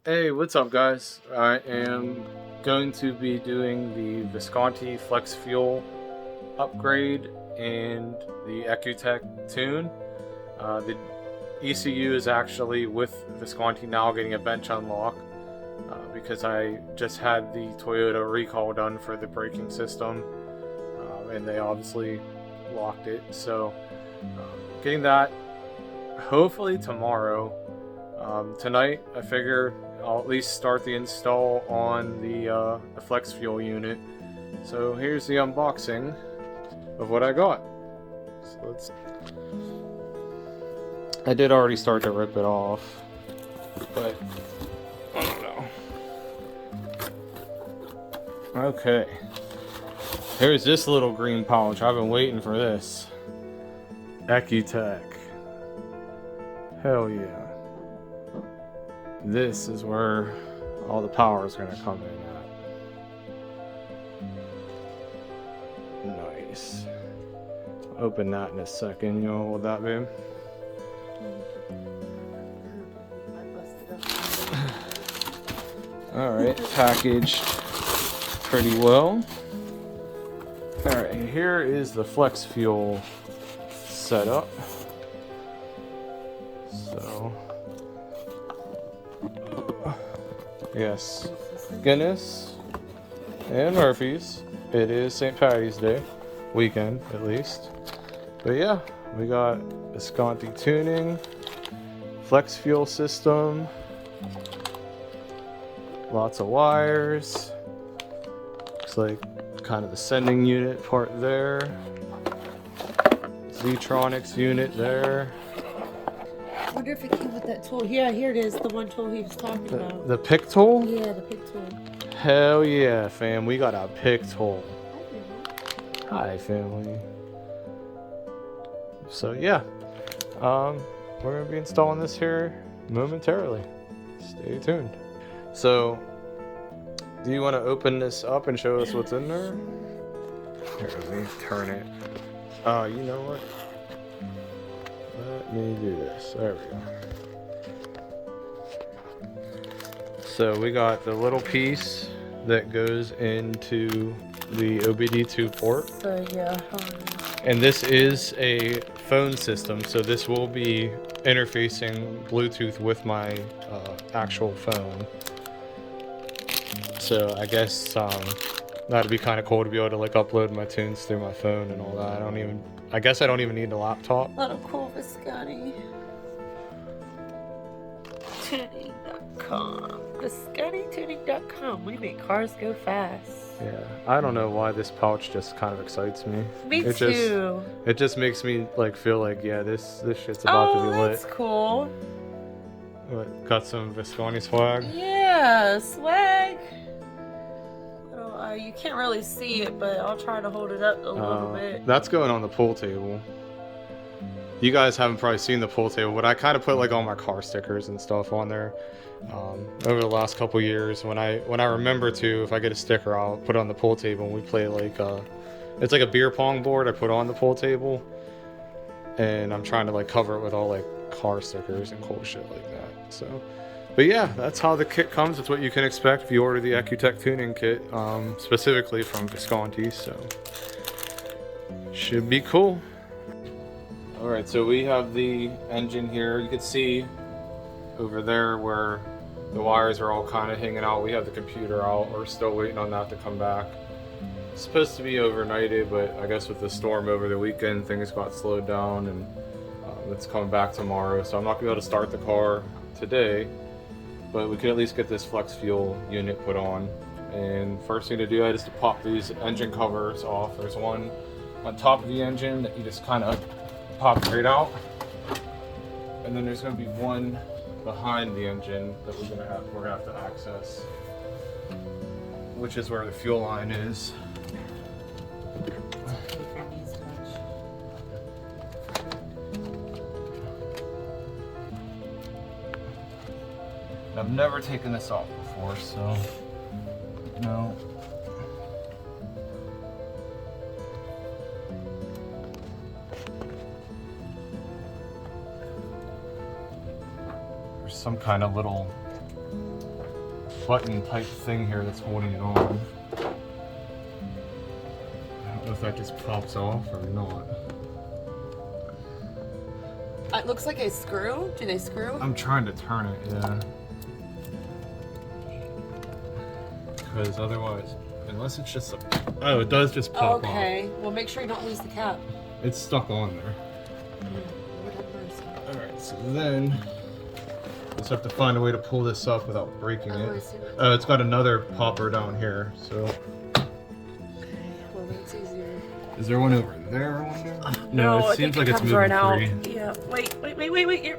Hey, what's up guys? I am going to be doing the Visconti Flex Fuel upgrade and the Ecutek tune. The ECU is actually with Visconti now getting a bench unlock because I just had the Toyota recall done for the braking system and they obviously locked it. So getting that hopefully tomorrow. Tonight I figure I'll at least start the install on the Flex Fuel unit. So here's the unboxing of what I got. So I did already start to rip it off, but I don't know. Okay. Here's this little green pouch. I've been waiting for this. Ecutek. Hell yeah. This is where all the power is going to come in at. Nice. Open that in a second. You know what that be? Alright, packaged pretty well. Alright, here is the Flex Fuel setup. So, yes, Guinness and Murphy's. It is St. Patty's Day weekend, at least. But yeah, we got Visconti tuning, Flex Fuel system, lots of wires. Looks like kind of the sending unit part there. Z-Tronics unit there. I wonder if it came with that tool. Yeah, here it is, the one tool he was talking about. The pick tool? Yeah, the pick tool. Hell yeah, fam. We got a pick tool. Hi, family. So yeah, we're going to be installing this here momentarily. Stay tuned. So, do you want to open this up and show us what's in there? Here, let me turn it. You know what? Let me do this. There we go. So we got the little piece that goes into the OBD2 port. So yeah. And this is a phone system, so this will be interfacing Bluetooth with my actual phone. So I guess that'd be kind of cool to be able to like upload my tunes through my phone and all that. I guess I don't even need a laptop. A lot of cool Visconti. Tuning.com. ViscontiTuning.com. We make cars go fast. Yeah, I don't know why this pouch just kind of excites me. Me too. It just makes me like feel like, yeah, this shit's about to be lit. That's cool. What, got some Visconti swag? Yeah, swag. You can't really see it, but I'll try to hold it up a little bit. That's going on the pool table. You guys haven't probably seen the pool table, but I kind of put like all my car stickers and stuff on there over the last couple years. When I remember to, if I get a sticker, I'll put it on the pool table and we play like it's like a beer pong board I put on the pool table, and I'm trying to like cover it with all like car stickers and cool shit like that. So. But yeah, that's how the kit comes. It's what you can expect if you order the Ecutek tuning kit, specifically from Visconti, so should be cool. Alright, so we have the engine here. You can see over there where the wires are all kind of hanging out. We have the computer out. We're still waiting on that to come back. It's supposed to be overnighted, but I guess with the storm over the weekend, things got slowed down, and it's coming back tomorrow. So I'm not going to be able to start the car today. But we could at least get this Flex Fuel unit put on. And first thing to do is to pop these engine covers off. There's one on top of the engine that you just kind of pop right out. And then there's going to be one behind the engine that we're gonna have to access, which is where the fuel line is. I've never taken this off before, so no. There's some kind of little button type thing here that's holding it on. I don't know if that just pops off or not. It looks like a screw. Do they screw? I'm trying to turn it, yeah. Because otherwise, unless it's just a... Oh, it does just pop off. Okay. Well, make sure you don't lose the cap. It's stuck on there. Alright, so then just have to find a way to pull this up without breaking it. Oh, it's got another popper down here, so... Well, that's easier. Is there one over there, I wonder? No, it seems like it's moving right out. free. Yeah. Wait.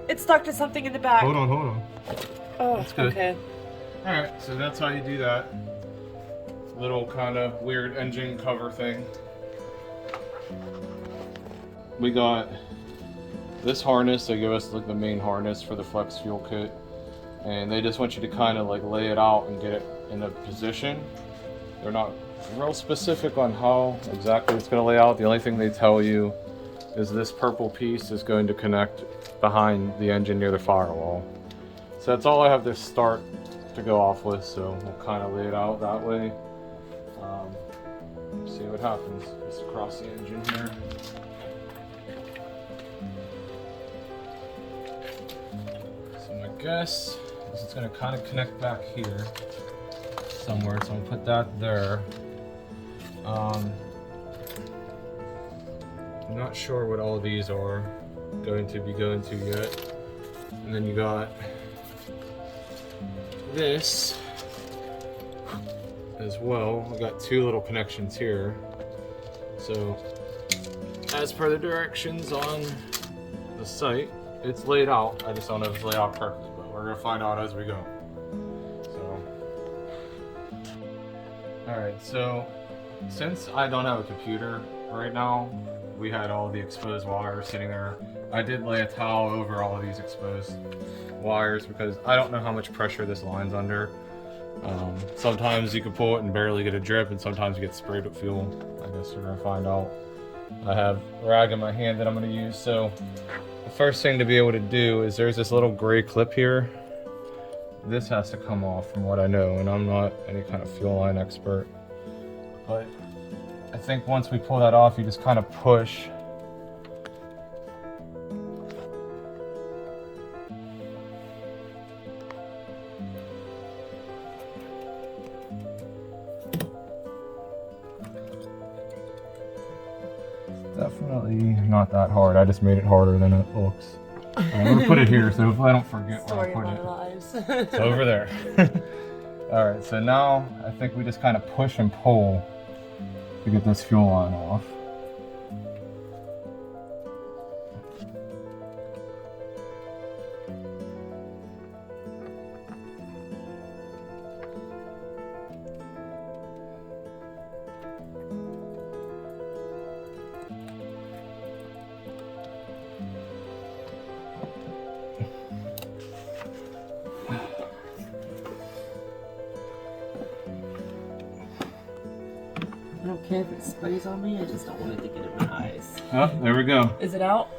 It's stuck to something in the back. Hold on. Oh, That's good. okay. Alright, so that's how you do that. Little kind of weird engine cover thing. We got this harness. They give us like the main harness for the Flex fuel kit, and they just want you to kind of like lay it out and get it in a position. They're not real specific on how exactly it's going to lay out. The only thing they tell you is this purple piece is going to connect behind the engine near the firewall. So that's all I have to start to go off with, so we'll kind of lay it out that way. See what happens. Just across the engine here. So my guess is it's going to kind of connect back here somewhere, so I'm going to put that there. I'm not sure what all of these are going to yet. And then you got this as well. I've got two little connections here. So as per the directions on the site, it's laid out. I just don't know if it's laid out perfectly, but we're gonna find out as we go. So, all right, so since I don't have a computer right now, we had all the exposed wires sitting there. I did lay a towel over all of these exposed wires because I don't know how much pressure this line's under. Sometimes you can pull it and barely get a drip, and sometimes you get sprayed with fuel. I guess we're gonna find out. I have a rag in my hand that I'm gonna use. So the first thing to be able to do is there's this little gray clip here. This has to come off from what I know, and I'm not any kind of fuel line expert. But I think once we pull that off, you just kind of push. Definitely not that hard. I just made it harder than it looks. I'm gonna put it here, so if I don't forget where I put it. Lives. It's over there. Alright, so now I think we just kind of push and pull to get this fuel line off. I don't care if it sprays on me, I just don't want it to get in my eyes. Oh, there we go. Is it out?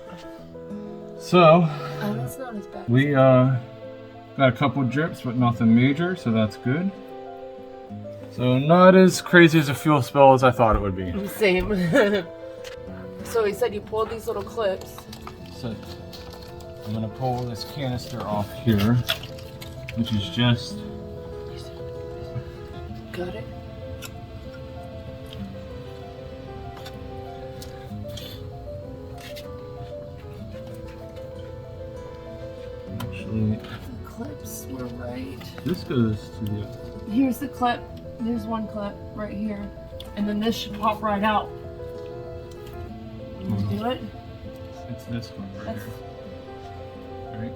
So, Oh, that's not as bad. we got a couple drips, but nothing major, so that's good. So not as crazy as a fuel spill as I thought it would be. Same. So he said you pulled these little clips. So I'm gonna pull this canister off here, which is just... Got it? Actually, The clips were right. this goes to the... Here's the clip. There's one clip right here. And then this should pop right out. You do it? It's this one right That's... here. Right?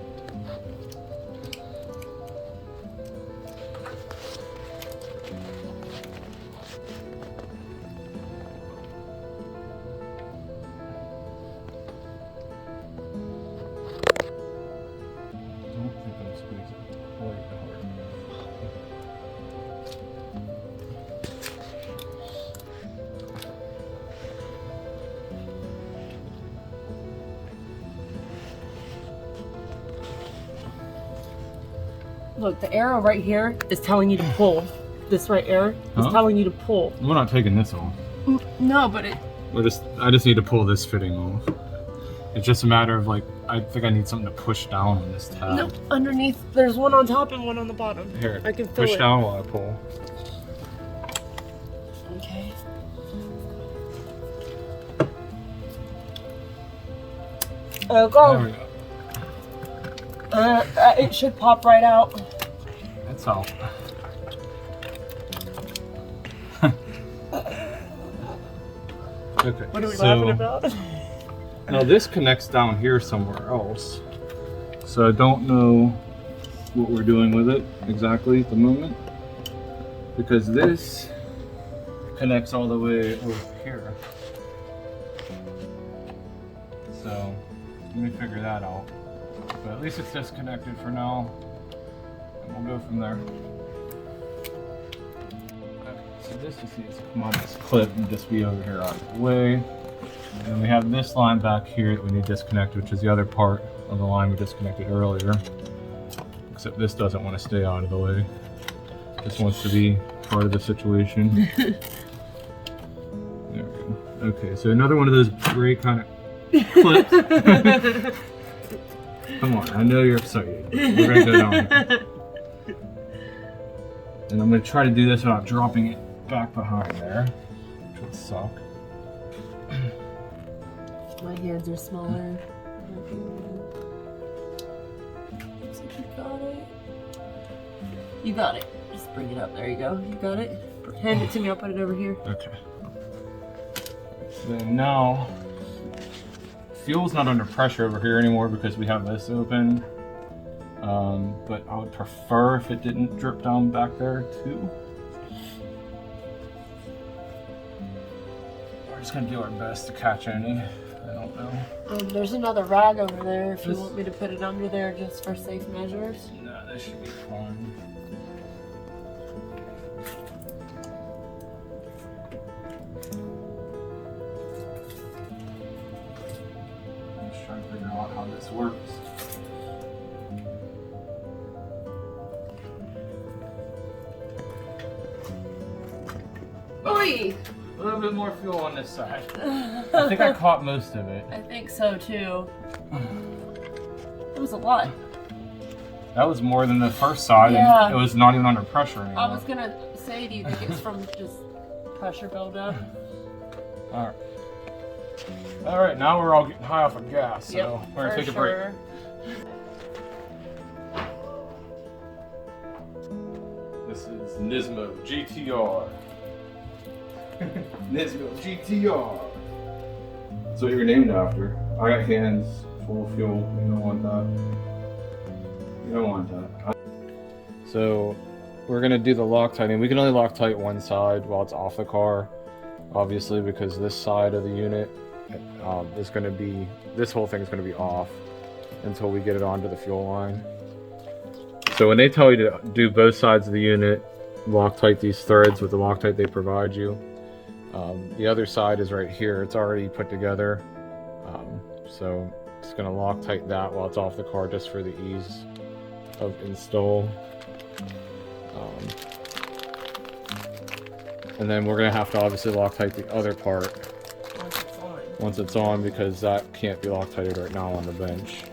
Don't think I'm squeezing quite hard. Look, the arrow right here is telling you to pull. This right arrow is telling you to pull. We're not taking this off. No, but it. I just need to pull this fitting off. It's just a matter of like, I think I need something to push down on this tab. No, underneath. There's one on top and one on the bottom. Here, I can feel push it. down while I pull. Okay. There Go. we go. It should pop right out. That's all. Okay. What are we laughing about? Now this connects down here somewhere else. So I don't know what we're doing with it exactly at the moment. Because this connects all the way over here. So let me figure that out. But at least it's disconnected for now. And we'll go from there. Okay, so this just needs to come on this clip and just be over here out of the way. And then we have this line back here that we need disconnected, which is the other part of the line we disconnected earlier. Except this doesn't want to stay out of the way. This wants to be part of the situation. There we go. Okay, so another one of those great kind of clips. Come on, I know you're excited. We're gonna go down here. And I'm gonna try to do this without dropping it back behind there, which would suck. My hands are smaller. Looks like you got it. You got it. Just bring it up. There you go. You got it. Hand it to me. I'll put it over here. Okay. Then now, fuel's not under pressure over here anymore because we have this open. But I would prefer if it didn't drip down back there too. We're just gonna do our best to catch any. I don't know. There's another rag over there if you want me to put it under there just for safe measures. No, this should be fine. I'm just trying to figure out how this works. Oi! A little bit more fuel on this side. I think I caught most of it. I think so too. It was a lot. That was more than the first side, Yeah. and it was not even under pressure anymore. I was gonna say, do you think it's from just pressure buildup? Alright. Alright, now we're all getting high off of gas, so we're gonna take a break. This is Nismo GTR. Nismo GTR. That's what you're named after. I got hands full of fuel. You don't want that. You don't want that. So we're gonna do the Loctiting. We can only Loctite one side while it's off the car, obviously, because this side of the unit is gonna be, this whole thing is gonna be off until we get it onto the fuel line. So when they tell you to do both sides of the unit, Loctite these threads with the Loctite they provide you. The other side is right here. It's already put together. So it's going to Loctite that while it's off the car just for the ease of install. And then we're going to have to obviously Loctite the other part once it's on because that can't be Loctited right now on the bench.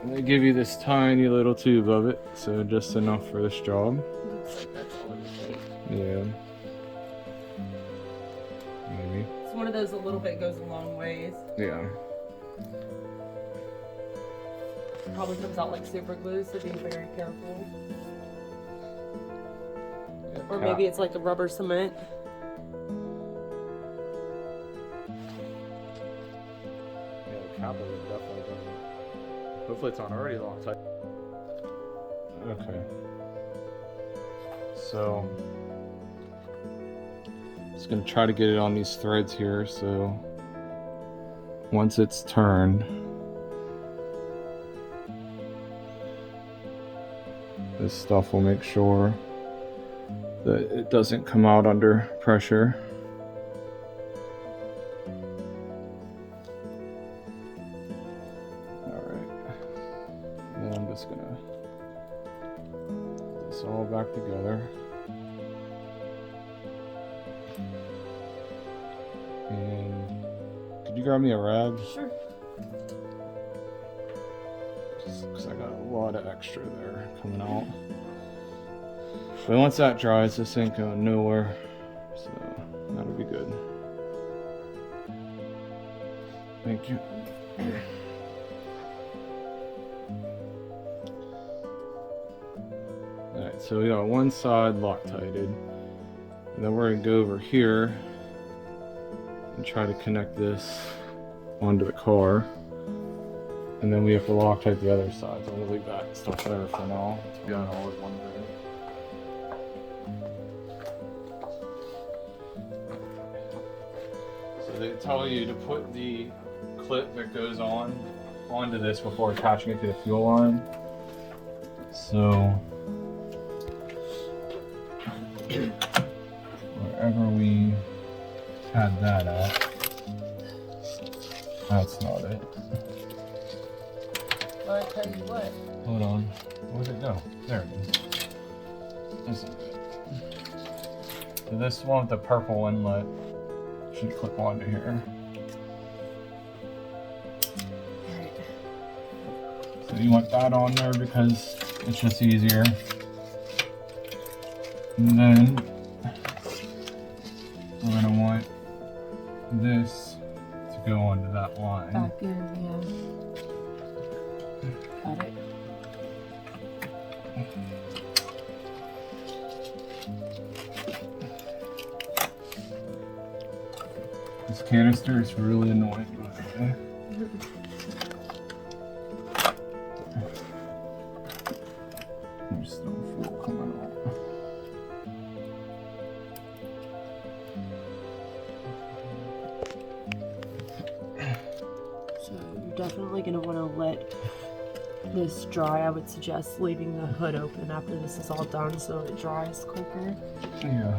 And they give you this tiny little tube of it, so just enough for this job. Looks like that's all it takes. Yeah. Maybe. It's one of those, a little bit goes a long ways. Yeah. Probably comes out like super glue, so be very careful. Or maybe it's like a rubber cement. Yeah, the cap of it definitely doesn't. Hopefully it's not already Loctite. Okay. So just gonna try to get it on these threads here, so once it's turned, this stuff will make sure that it doesn't come out under pressure. Alright. Then I'm just gonna this all back together. And could you grab me a rag? Sure. Because I got a lot of extra there coming out. But once that dries, this ain't going nowhere. So that'll be good. Thank you. Alright, so we got one side Loctited. And then we're going to go over here and try to connect this onto the car. And then we have to Loctite the other side. So I'm going to leave that stuff there for now. To be on all in one video. So they tell you to put the clip that goes onto this before attaching it to the fuel line. So wherever we had that at, that's not it. Well, I tell you what. Hold on. Where'd it go? There it is. This is it. So this one with the purple inlet should clip onto here. Alright. So you want that on there because it's just easier. And then we're going to want this to go onto that line. Back in, yeah. Got it. This canister is really annoying, by the way. There's still fuel coming out. So you're definitely going to want to let this dry. I would suggest leaving the hood open after this is all done so it dries quicker. Yeah.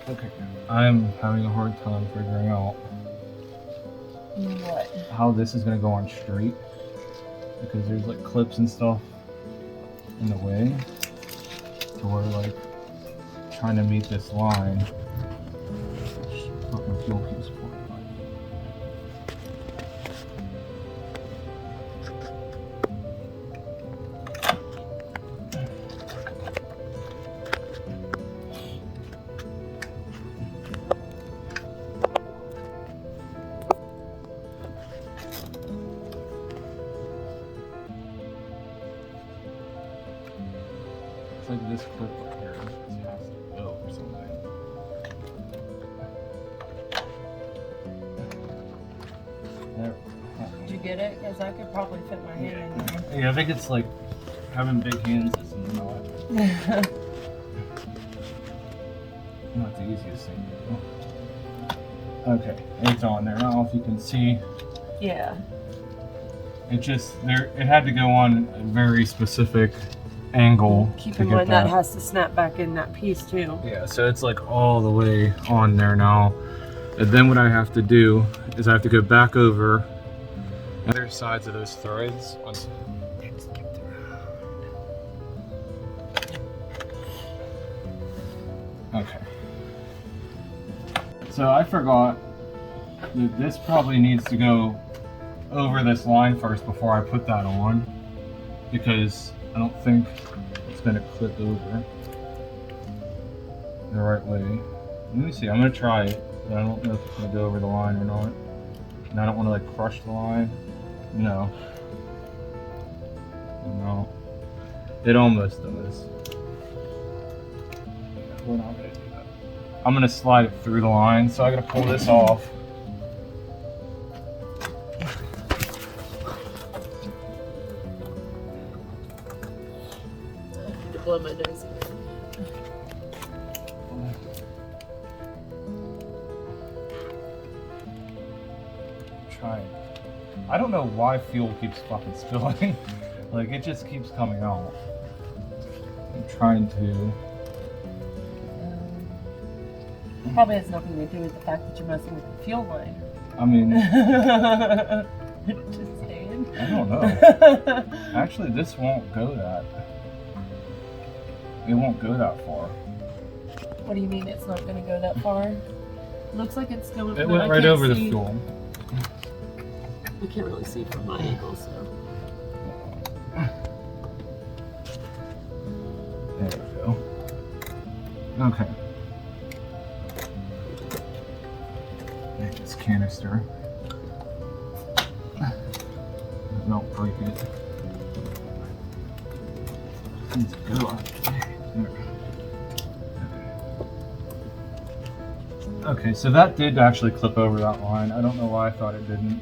Okay. I'm having a hard time figuring out What? how this is going to go on straight because there's like clips and stuff in the way. So we're like trying to meet this line. Fucking fuel keeps pouring. It's like this clip right here. It has to go or something. There. Did you get it? Because I could probably fit my hand in there. Yeah, I think it's like having big hands is not the easiest thing to do. Okay, it's on there. I don't know if you can see. Yeah. It just it had to go on a very specific angle. Keep in mind that has to snap back in that piece too. Yeah, so it's like all the way on there now. And then what I have to do is I have to go back over other sides of those threads. Okay. So I forgot that this probably needs to go over this line first before I put that on, because I don't think it's going to clip over the right way. Let me see, I'm going to try it, but I don't know if it's going to go over the line or not. And I don't want to like crush the line. No. No. It almost does. We're not going to do that. I'm going to slide it through the line, so I got to pull this off. Blow my nose again. Trying. I don't know why fuel keeps fucking spilling. Like, it just keeps coming out. I'm trying to. Probably has nothing to do with the fact that you're messing with the fuel line. I mean, Just saying. I don't know. Actually, this won't go that. It won't go that far. What do you mean it's not going to go that far? Looks like it's going. It went right over the fuel. I can't really see from my angle, so. There we go. Okay. Make this canister. Don't break it. Let's go. Okay, so that did actually clip over that line. I don't know why I thought it didn't.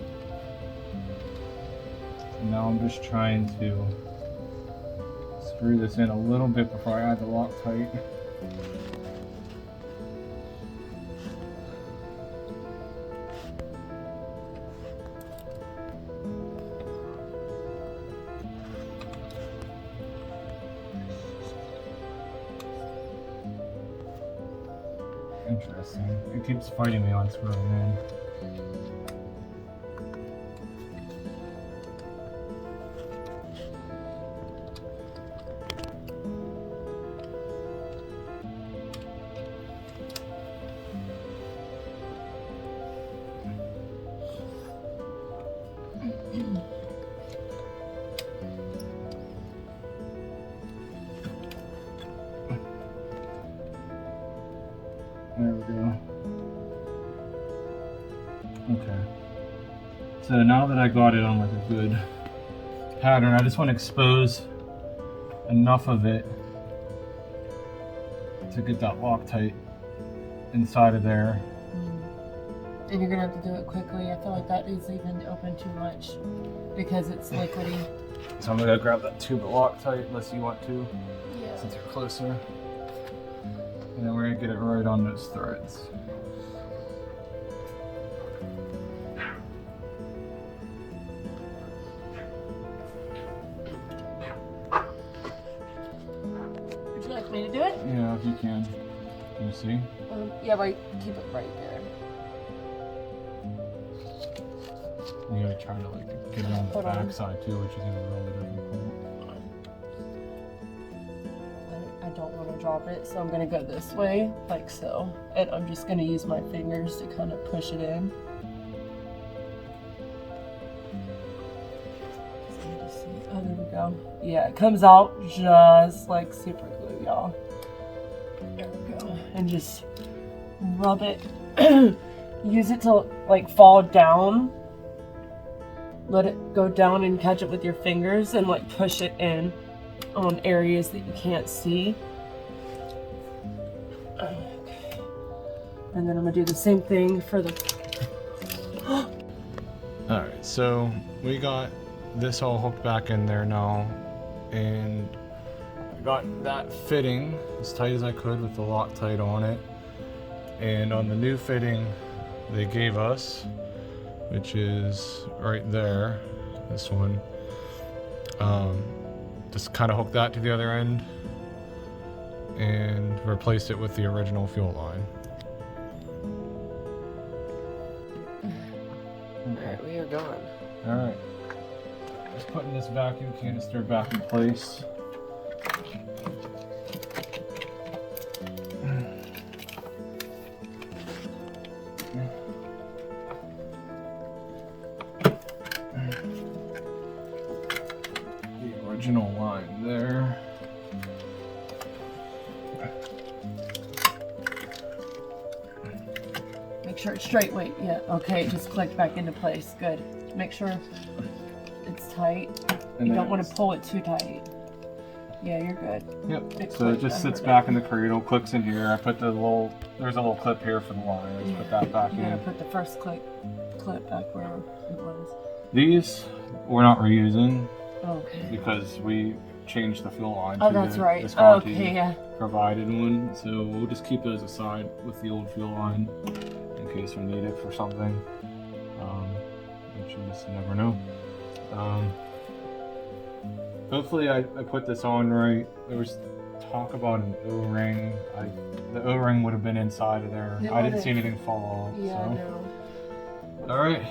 Now I'm just trying to screw this in a little bit before I add the Loctite. Interesting. It keeps fighting me on screwing in. There we go. Okay. So now that I got it on like a good pattern, I just want to expose enough of it to get that Loctite inside of there. And you're gonna have to do it quickly. I feel like that is even open too much because it's liquidy. So I'm gonna grab that tube of Loctite unless you want to, Yeah. since you're closer. And then we're gonna get it right on those threads. Would you like me to do it? Yeah, if you can. Can you see? Yeah, right. Keep it right there. You gotta try to like get it on the Hold on. back side too, which is gonna be really difficult. I don't want to drop it, so I'm gonna go this way, like so. And I'm just gonna use my fingers to kind of push it in. Oh, there we go. Yeah, it comes out just like super glue, y'all. There we go. And just rub it. Use it to like fall down. Let it go down and catch it with your fingers and like push it in on areas that you can't see. Okay. And then I'm gonna do the same thing for the... Alright, so we got this all hooked back in there now, and I got that fitting as tight as I could with the Loctite on it. And on the new fitting they gave us, which is right there, this one, just kind of hooked that to the other end and replaced it with the original fuel line. Alright, we are gone. Alright, just putting this vacuum canister back in place. The original line there. Make sure it's straight. Wait, yeah, okay, it just clicked back into place. Good. Make sure it's tight. And You then don't want to pull it too tight. Yeah, you're good. Yep. It So it clicked just sits under back that. in the cradle, clicks in here. I put the little, there's a little clip here for the line. I just put that back You gotta in. put the first clip back where it was. These we're not reusing Okay. because we changed the fuel line Oh, to that's the right. Visconti Okay, yeah. provided one. So we'll just keep those aside with the old fuel line in case we need it for something. Which you just never know. Hopefully I put this on right. There was talk about an O-ring. The O-ring would have been inside of there. It I didn't would've. see anything fall off. Yeah, so. no. All right.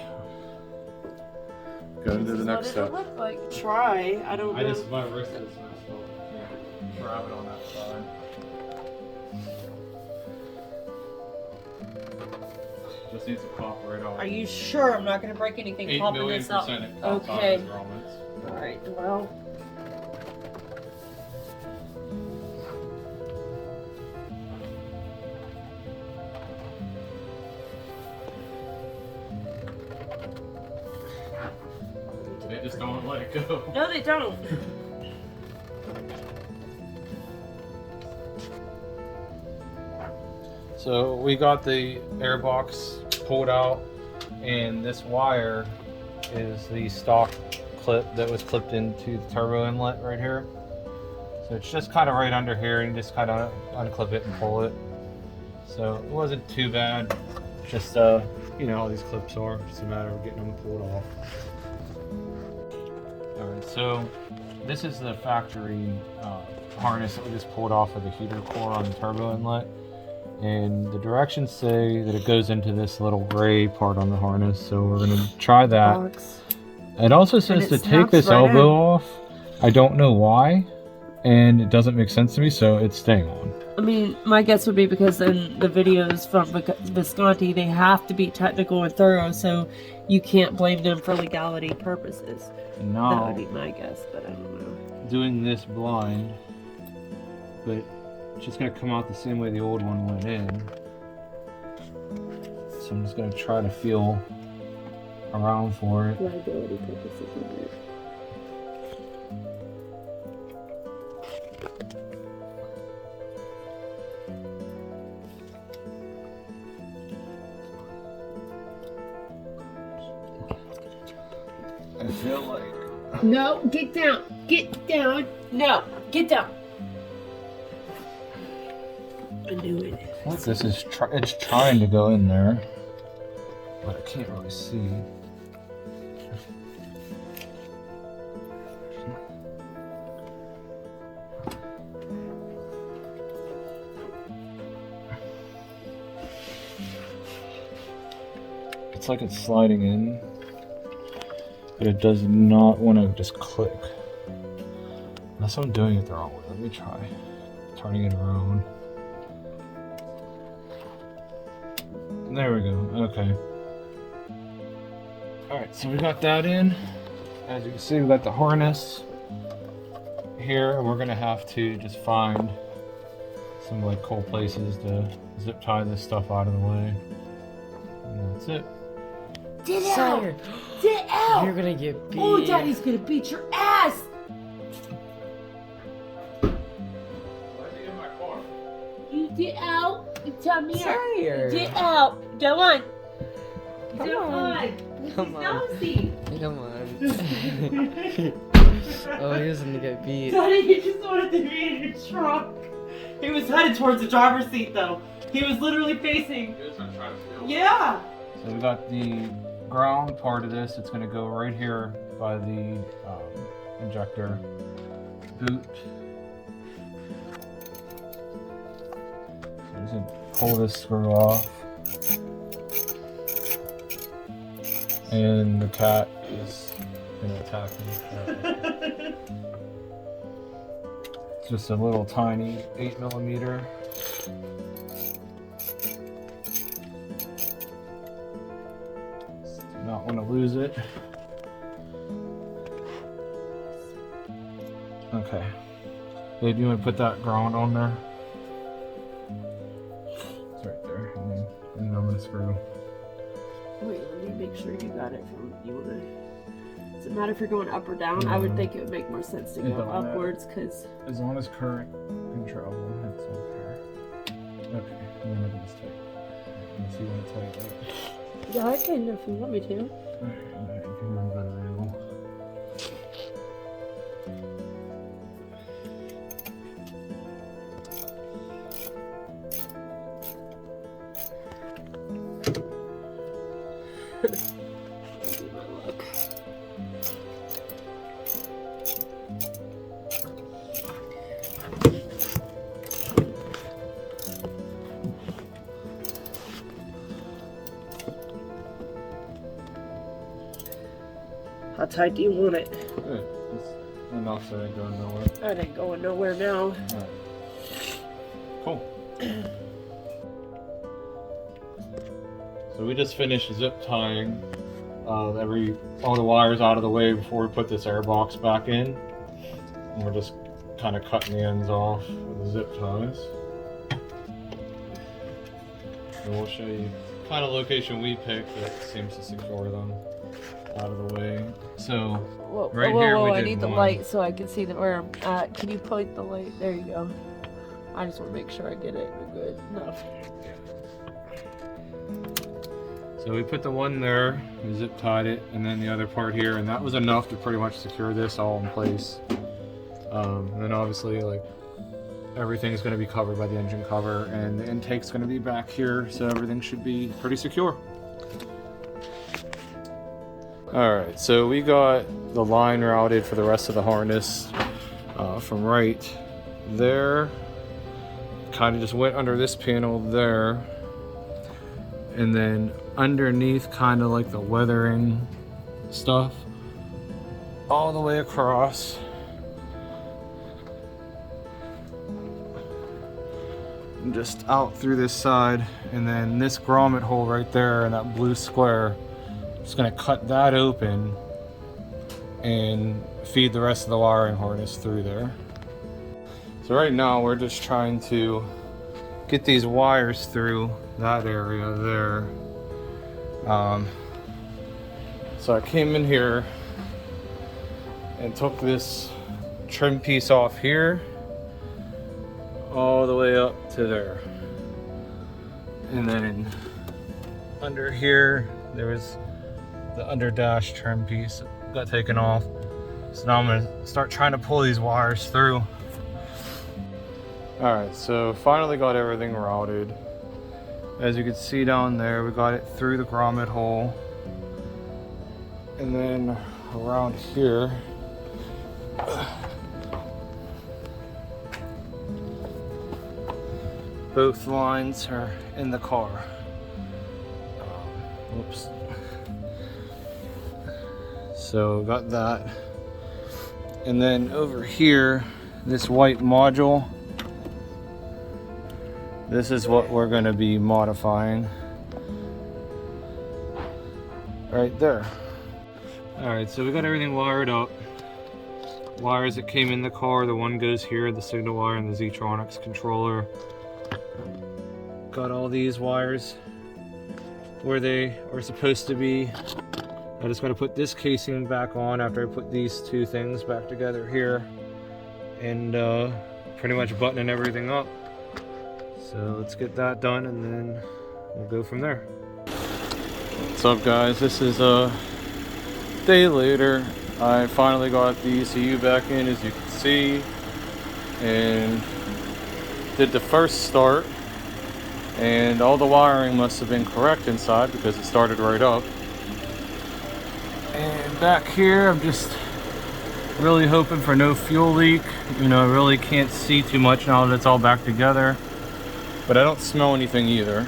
Go to the This next is what step. it look like. Try. I don't know. My wrist is messed up. I can't grab it on that side. Just needs to pop right off. Are you sure I'm not going to break anything 8 popping million this up? percent it pops off Okay. these grommets. All right. Well. They just don't want to let it go. No, they don't. So we got the air box pulled out, and this wire is the stock clip that was clipped into the turbo inlet right here. So it's just kind of right under here, and you just kind of unclip it and pull it. So it wasn't too bad. Just you know how these clips are. It's a matter of getting them pulled off. All right, so this is the factory harness that we just pulled off of the heater core on the turbo inlet. And the directions say that it goes into this little gray part on the harness, so we're going to try that. Box. It also says to take this right elbow in. off. I don't know why, and it doesn't make sense to me, so it's staying on. I mean, my guess would be because in the videos from Visconti, they have to be technical and thorough, so you can't blame them for legality purposes. That Now, would be my guess, but I don't know. doing this blind, but it's just going to come out the same way the old one went in. So I'm just going to try to feel around for it. Liability purposes, isn't it? I feel like... No, get down. Get down. No, get down. I knew it. What this is, it's trying to go in there, but I can't really see. It's like it's sliding in, but it does not want to just click. Unless I'm doing it the wrong way. Let me try turning it around. There we go. Okay. Alright, so we got that in. As you can see, we got the harness here, and we're gonna have to just find some like cool places to zip tie this stuff out of the way. And that's it. Get Sire, out! Get out! you're gonna get beat. Oh, Daddy's gonna beat your ass! You get out. Come here. Sire. Get out. Go on. Come Go on. Come on. Nosy. Come on. Oh, he was gonna get beat. Daddy, he just wanted to be in your trunk. He was headed towards the driver's seat, though. He was literally facing. Yeah. So we got the ground part of this. It's going to go right here by the injector boot. So I'm just going to pull this screw off. And the cat is going to attack me. It's just a little tiny 8mm. Not want to lose it. Okay. Babe, you want to put that ground on there? It's right there. And then I'm going to screw. Wait, let me make sure you got it from you. Wanna... Does it matter if you're going up or down? I would think it would make more sense to It go don't matter. upwards because. As long as current can travel, it's okay. Okay, and then it's tight. You see when it's tight, right? Yeah, I can if you want me to. Alright, you can move that around. Do my look. tight do you want it? Good. It's enough so it ain't going nowhere. That ain't going nowhere now. Alright. Cool. So we just finished zip tying all the wires out of the way before we put this air box back in. And we're just kind of cutting the ends off with the zip ties. And we'll show you kind of location we picked that seems to secure them out of the way. So Whoa, right whoa, here whoa, we I did need the one. light so I can see where I'm at. Can you point the light? There you go. I just want to make sure I get it good enough. So we put the one there, we zip tied it, and then the other part here, and that was enough to pretty much secure this all in place. And then obviously, like, everything's going to be covered by the engine cover, and the intake's going to be back here, so everything should be pretty secure. Alright, so we got the line routed for the rest of the harness from right there. Kind of just went under this panel there, and then underneath kind of like the weathering stuff all the way across. And just out through this side, and then this grommet hole right there and that blue square, just gonna cut that open and feed the rest of the wiring harness through there. So right now we're just trying to get these wires through that area there. So I came in here and took this trim piece off here all the way up to there. And then under here there was the under dash trim piece that got taken off. So now I'm gonna start trying to pull these wires through. Alright, so finally got everything routed. As you can see down there, we got it through the grommet hole. And then around here, both lines are in the car. Whoops. So got that. And then over here, this white module, this is what we're going to be modifying right there. Alright, so we got everything wired up. Wires that came in the car, the one goes here, the signal wire and the Z-Tronics controller. Got all these wires where they are supposed to be. I just got to put this casing back on after I put these two things back together here, and pretty much buttoning everything up. So let's get that done and then we'll go from there. What's up guys, this is a day later. I finally got the ECU back in, as you can see, and did the first start, and all the wiring must have been correct inside because it started right up. And back here I'm just really hoping for no fuel leak. You know, I really can't see too much now that it's all back together, but I don't smell anything either.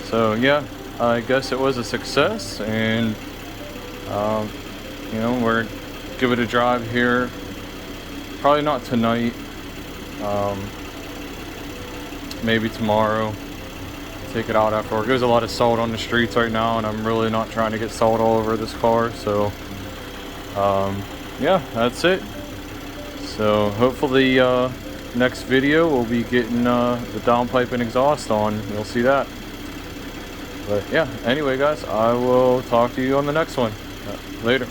So yeah, I guess it was a success, and you know, we're give it a drive here. Probably not tonight. Maybe tomorrow. Take it out afterward. There's a lot of salt on the streets right now, and I'm really not trying to get salt all over this car. So yeah, that's it. So hopefully next video we'll be getting the downpipe and exhaust on. You'll see that. But yeah, anyway guys, I will talk to you on the next one. Later.